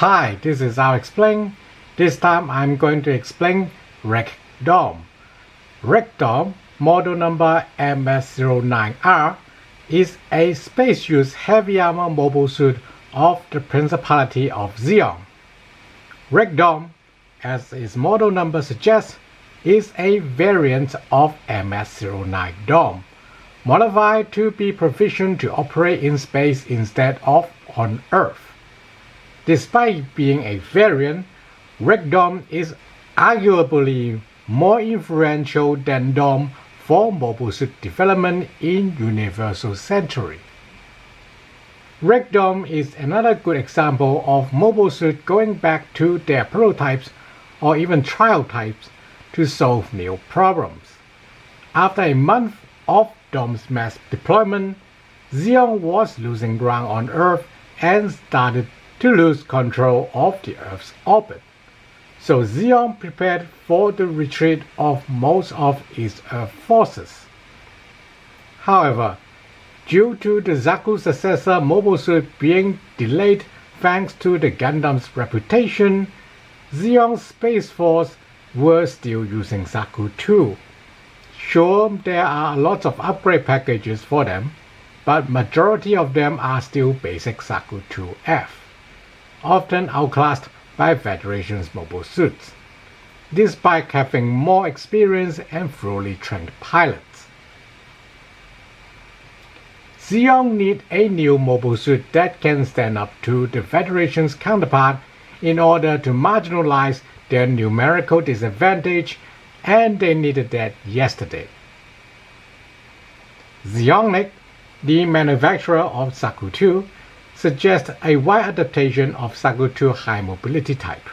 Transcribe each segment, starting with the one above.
Hi, this is Al Explain. This time I'm going to explain Rec Dome. Rec Dome, model number MS-09R, is a space-use heavy armor mobile suit of the Principality of Xi'an. Rec Dome, as its model number suggests, is a variant of MS-09 Dome, modified to be provisioned to operate in space instead of on Earth. Despite being a variant, Rec Dome is arguably more influential than Dome for mobile suit development in universal century. Rec Dome is another good example of mobile suit going back to their prototypes or even trial types to solve new problems. After a month of Dome's mass deployment, Xi'an was losing ground on Earth and started to lose control of the Earth's orbit. So Xi'an prepared for the retreat of most of its Earth forces. However, due to the Zaku successor mobile suit being delayed thanks to the Gundam's reputation, Xi'an's Space Force were still using Zaku 2. Sure, there are lots of upgrade packages for them, but majority of them are still basic Zaku 2F, often outclassed by Federation's mobile suits, despite having more experience and fully trained pilots. Xi'an need a new mobile suit that can stand up to the Federation's counterpart in order to marginalize their numerical disadvantage, and they needed that yesterday. Xionic, the manufacturer of Zaku 2, suggests a wide adaptation of Zaku 2 high mobility type.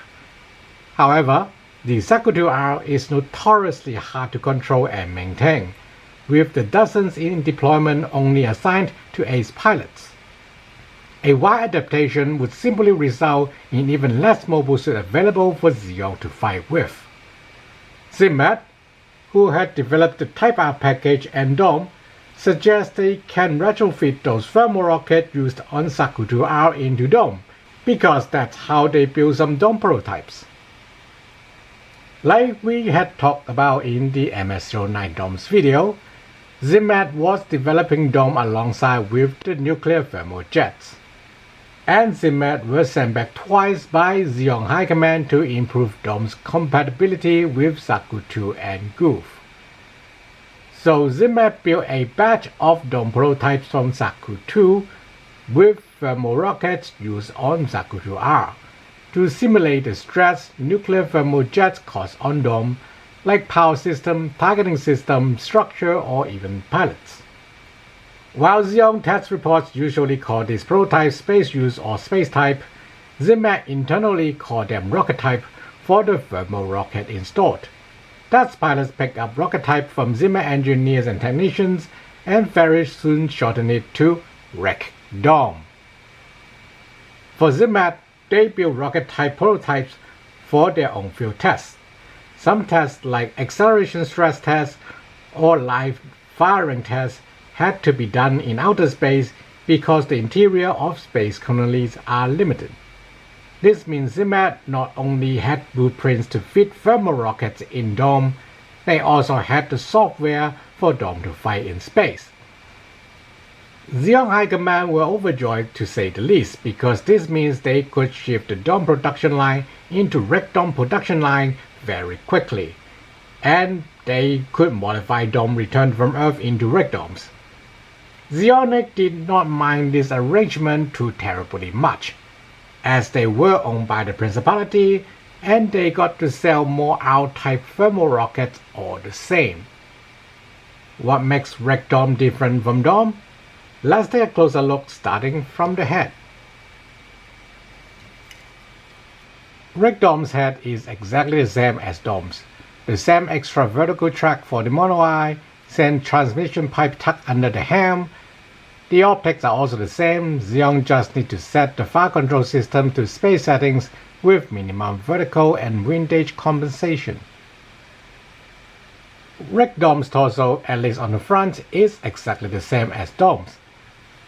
However, the Zaku 2R is notoriously hard to control and maintain, with the dozens in deployment only assigned to ace pilots. A wide adaptation would simply result in even less mobile suit available for Xi'an to fight with. Zimat, who had developed the Type R package and Dome, suggests they can retrofit those thermal rockets used on Zaku 2R into Dome, because that's how they build some Dome prototypes. Like we had talked about in the MS-09 Dome's video, Zimat was developing Dome alongside with the nuclear thermal jets, and Zimat was sent back twice by Xi'an High Command to improve Dome's compatibility with Zaku 2 and Goof. So Zimat built a batch of Dome prototypes from Zaku 2 with thermal rockets used on Zaku 2R to simulate the stress nuclear thermal jets cause on Dome, like power system, targeting system, structure, or even pilots. While Xi'an test reports usually call these prototypes space use or space type, Zimat internally call them rocket type for the thermal rocket installed. Test pilots picked up rocket type from Zimat engineers and technicians, and very soon shortened it to Rec Dome. For Zimat, they built rocket type prototypes for their own field tests. Some tests like acceleration stress tests or live firing tests had to be done in outer space because the interior of space colonies are limited. This means Zimat not only had blueprints to fit thermal rockets in Dome, they also had the software for Dome to fight in space. Xi'an High Command were overjoyed to say the least, because this means they could shift the Dome production line into Rec Dome production line very quickly, and they could modify Dome returned from Earth into Rec Domes. Xionic did not mind this arrangement too terribly much, as they were owned by the Principality and they got to sell more R-type thermal rockets all the same. What makes Rec Dome different from Dome? Let's take a closer look starting from the head. Rec Dome's head is exactly the same as Dome's. The same extra vertical track for the mono-eye, same transmission pipe tucked under the helm. The optics are also the same. Xi'an just need to set the fire control system to space settings with minimum vertical and windage compensation. Rec Dome's torso, at least on the front, is exactly the same as Dome's.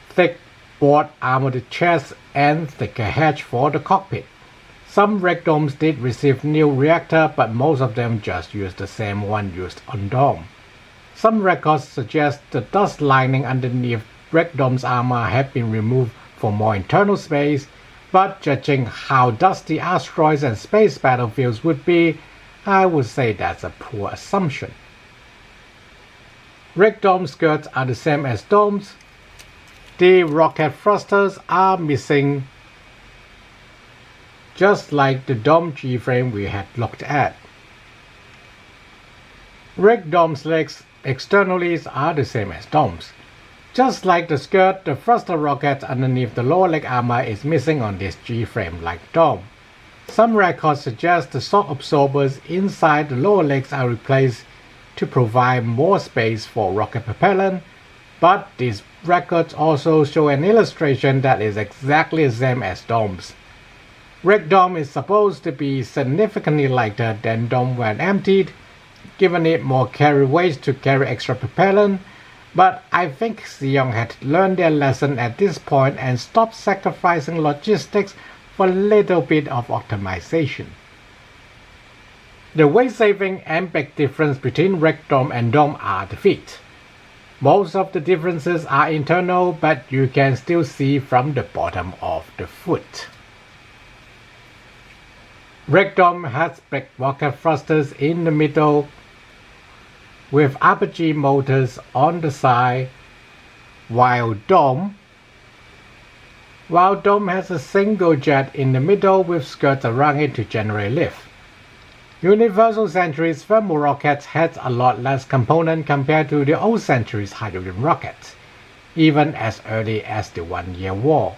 Thick, broad armored chest and thicker hatch for the cockpit. Some wreck domes did receive new reactor, but most of them just used the same one used on dome. Some records suggest the dust lining underneath wreck dome's armor had been removed for more internal space, but judging how dusty asteroids and space battlefields would be, I would say that's a poor assumption. Wreck dome skirts are the same as domes. The rocket thrusters are missing, just like the dome G-frame we had looked at. Wreck dome's legs externally are the same as domes. Just like the skirt, the thruster rocket underneath the lower leg armor is missing on this G-frame like dome. Some records suggest the shock absorbers inside the lower legs are replaced to provide more space for rocket propellant, but these records also show an illustration that is exactly the same as domes. Wreck dome is supposed to be significantly lighter than dome when emptied, giving it more carry weight to carry extra propellant, but I think Xeon had learned their lesson at this point and stopped sacrificing logistics for a little bit of optimization. The weight saving and big difference between wreck dome and dome are the feet. Most of the differences are internal, but you can still see from the bottom of the foot. Wreck dome has big rocket thrusters in the middle with RPG motors on the side, while dome has a single jet in the middle with skirts around it to generate lift. Universal Century's thermal rockets had a lot less component compared to the old Century's hydrogen rockets, even as early as the 1-year war.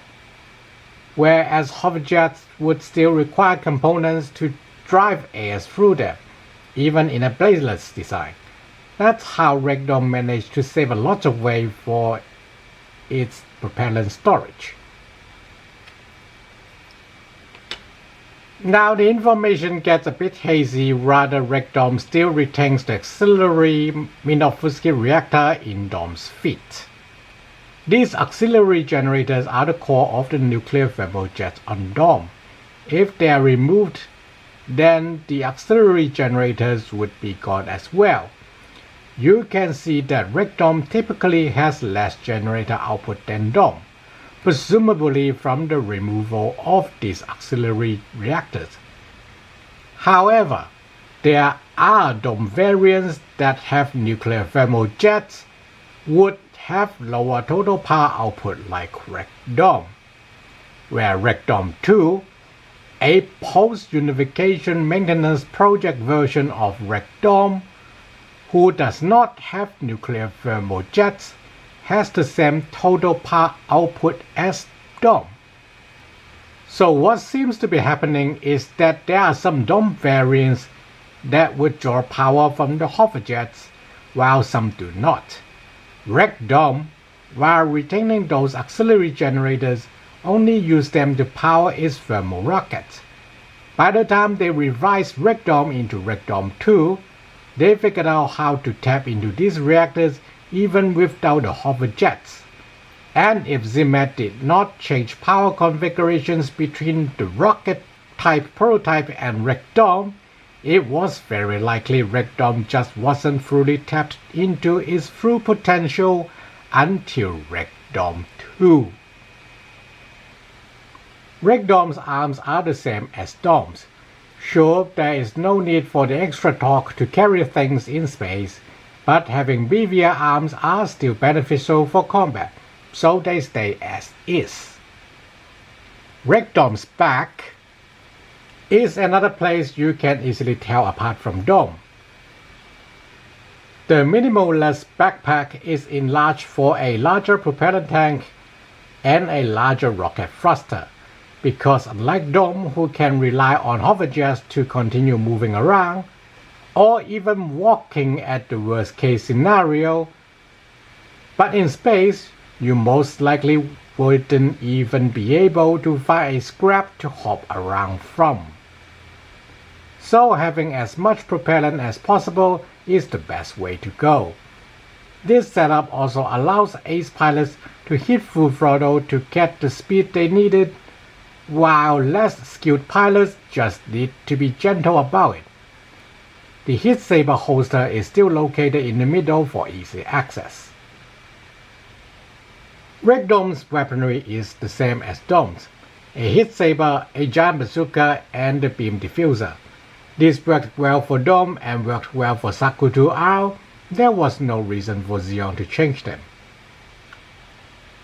Whereas hoverjets would still require components to drive air through them, even in a bladeless design. That's how wreck dome managed to save a lot of weight for its propellant storage. Now the information gets a bit hazy, rather wreck dome still retains the auxiliary Minovsky reactor in dome's feet. These auxiliary generators are the core of the nuclear thermal jets on dome. If they are removed, then the auxiliary generators would be gone as well. You can see that wreck dome typically has less generator output than dome, presumably from the removal of these auxiliary reactors. However, there are dome variants that have nuclear thermal jets would have lower total power output like wreck dome, where wreck dome 2, a post-unification maintenance project version of wreck dome, who does not have nuclear thermal jets, has the same total power output as dome. So what seems to be happening is that there are some dome variants that would draw power from the hoverjets, while some do not. Wreck dome, while retaining those auxiliary generators, only use them to power its thermal rockets. By the time they revised wreck dome into wreck dome 2, they figured out how to tap into these reactors even without the hoverjets. And if ZMAT did not change power configurations between the rocket type prototype and wreck dome, it was very likely wreck dome just wasn't fully tapped into its full potential until wreck dome 2. Wreck dome's arms are the same as domes. Sure, there is no need for the extra torque to carry things in space, but having beefier arms are still beneficial for combat, so they stay as is. Wreck dome's back is another place you can easily tell apart from dome. The minimalist backpack is enlarged for a larger propellant tank and a larger rocket thruster, because unlike dome, who can rely on hoverjets to continue moving around, or even walking at the worst case scenario, but in space, you most likely wouldn't even be able to find a scrap to hop around from. So having as much propellant as possible is the best way to go. This setup also allows ace pilots to hit full throttle to get the speed they needed, while less skilled pilots just need to be gentle about it. The heat saber holster is still located in the middle for easy access. Rig Dome's weaponry is the same as Dome's: a heat saber, a giant bazooka, and a beam diffuser. This worked well for Dome and worked well for MS-06R. There was no reason for Xeon to change them.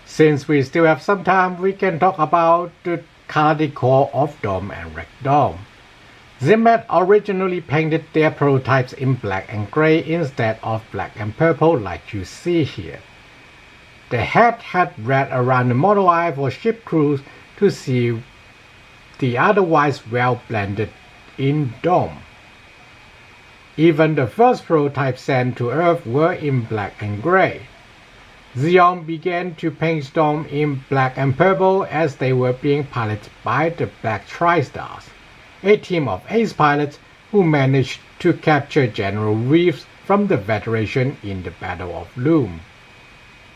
Since we still have some time, we can talk about the color decor of Dome and Rig Dome. Zimat originally painted their prototypes in black and gray instead of black and purple like you see here. The head had red around the model eye for ship crews to see the otherwise well blended in Dome. Even the first prototypes sent to Earth were in black and gray. Xeon began to paint Dome in black and purple as they were being piloted by the Black TriStars, a team of ace pilots who managed to capture General Reeves from the Federation in the Battle of Loom.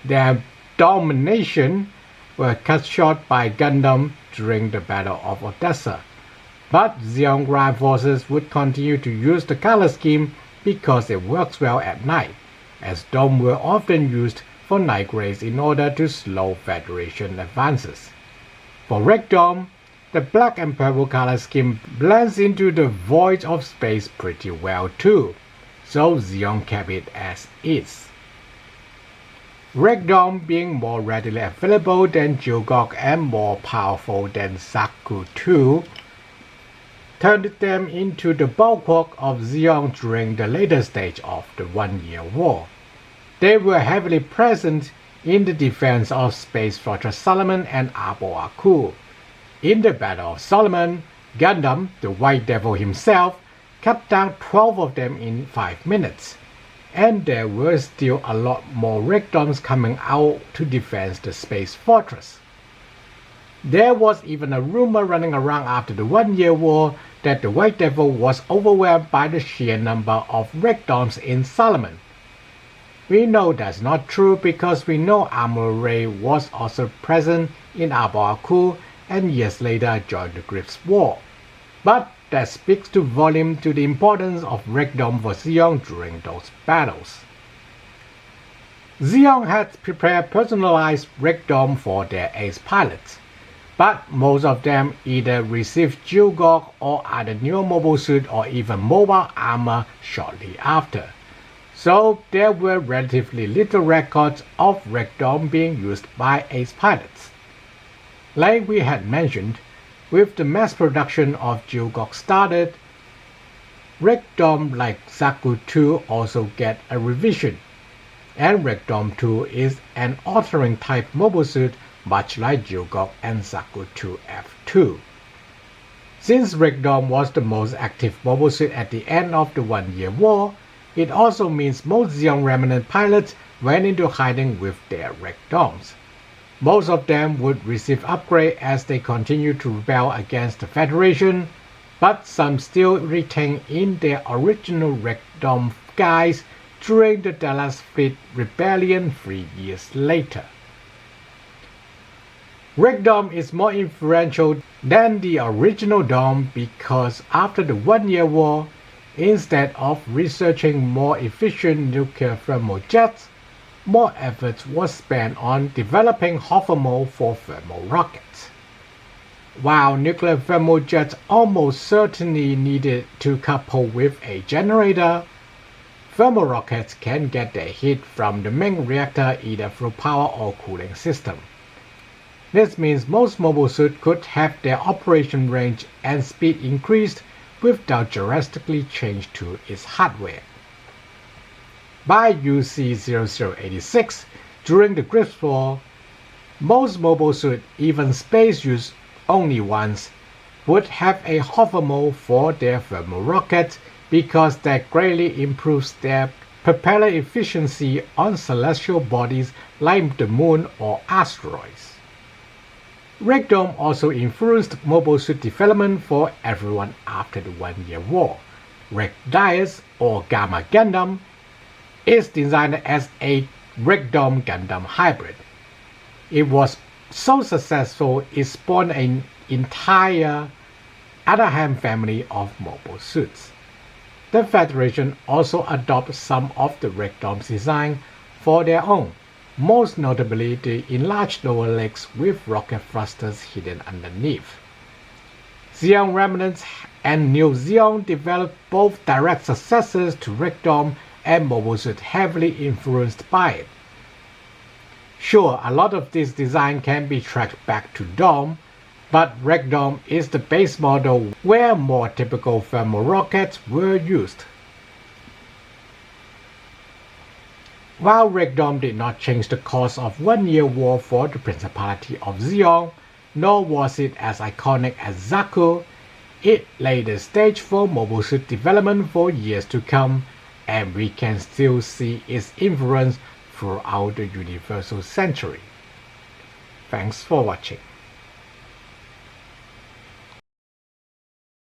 Their domination were cut short by Gundam during the Battle of Odessa, but Xeon ground forces would continue to use the color scheme because it works well at night, as Dome were often used for night grays in order to slow Federation advances. For Rig Dome, the black and purple color scheme blends into the void of space pretty well too, so Xeon kept it as is. Rig Dome, being more readily available than Jugok and more powerful than Zaku 2, turned them into the bulwark of Xeon during the later stage of the 1-Year War. They were heavily present in the defense of Space Fortress Solomon and Abo Aku. In the Battle of Solomon, Gundam, the White Devil himself, cut down 12 of them in 5 minutes, and there were still a lot more Rig Domes coming out to defend the Space Fortress. There was even a rumor running around after the 1-Year War that the White Devil was overwhelmed by the sheer number of Rig Domes in Solomon. We know that's not true because we know Armor Ray was also present in Abo Aku and years later joined the Grips War. But that speaks to volume to the importance of Rig Dome for Xeon during those battles. Xeon had prepared personalized Rig Dome for their ace pilots, but most of them either received Jugok or either new mobile suit or even mobile armor shortly after. So there were relatively little records of Rig Dome being used by ace pilots. Like we had mentioned, with the mass production of Jugok started, Rig Dome like Zaku 2 also get a revision, and Rig Dome 2 is an altering type mobile suit much like Jugok and Zaku 2F2. Since Rig Dome was the most active mobile suit at the end of the 1-Year War, it also means most Xeon Remnant pilots went into hiding with their Rig Domes. Most of them would receive upgrade as they continued to rebel against the Federation, but some still retain in their original Rig Dome guise during the Dallas Fleet Rebellion 3 years later. Rig Dome is more influential than the original Dome because after the 1-Year War, instead of researching more efficient nuclear thermal jets, more efforts was spent on developing hover mode for thermal rockets. While nuclear thermal jets almost certainly needed to couple with a generator, thermal rockets can get their heat from the main reactor either through power or cooling system. This means most mobile suits could have their operation range and speed increased without drastically change to its hardware. By UC0086, during the Grips War, most mobile suits, even space use only ones, would have a hover mode for their thermal rockets because that greatly improves their propeller efficiency on celestial bodies like the moon or asteroids. Rig Dome also influenced mobile suit development for everyone after the 1-Year War. Rig Dias, or Gamma Gundam, is designed as a Rig Dome Gundam hybrid. It was so successful it spawned an entire Anaheim family of mobile suits. The Federation also adopted some of the Rec-Dom's design for their own, most notably the enlarged lower legs with rocket thrusters hidden underneath. Xeon Remnants and New Xeon developed both direct successors to Rec-Dom and mobile suit heavily influenced by it. Sure, a lot of this design can be tracked back to Dom, but Rec-Dom is the base model where more typical thermal rockets were used. While Rec-Dom did not change the course of 1-year war for the Principality of Xeon, nor was it as iconic as Zaku, it laid the stage for mobile suit development for years to come, and we can still see its influence throughout the Universal Century. Thanks for watching.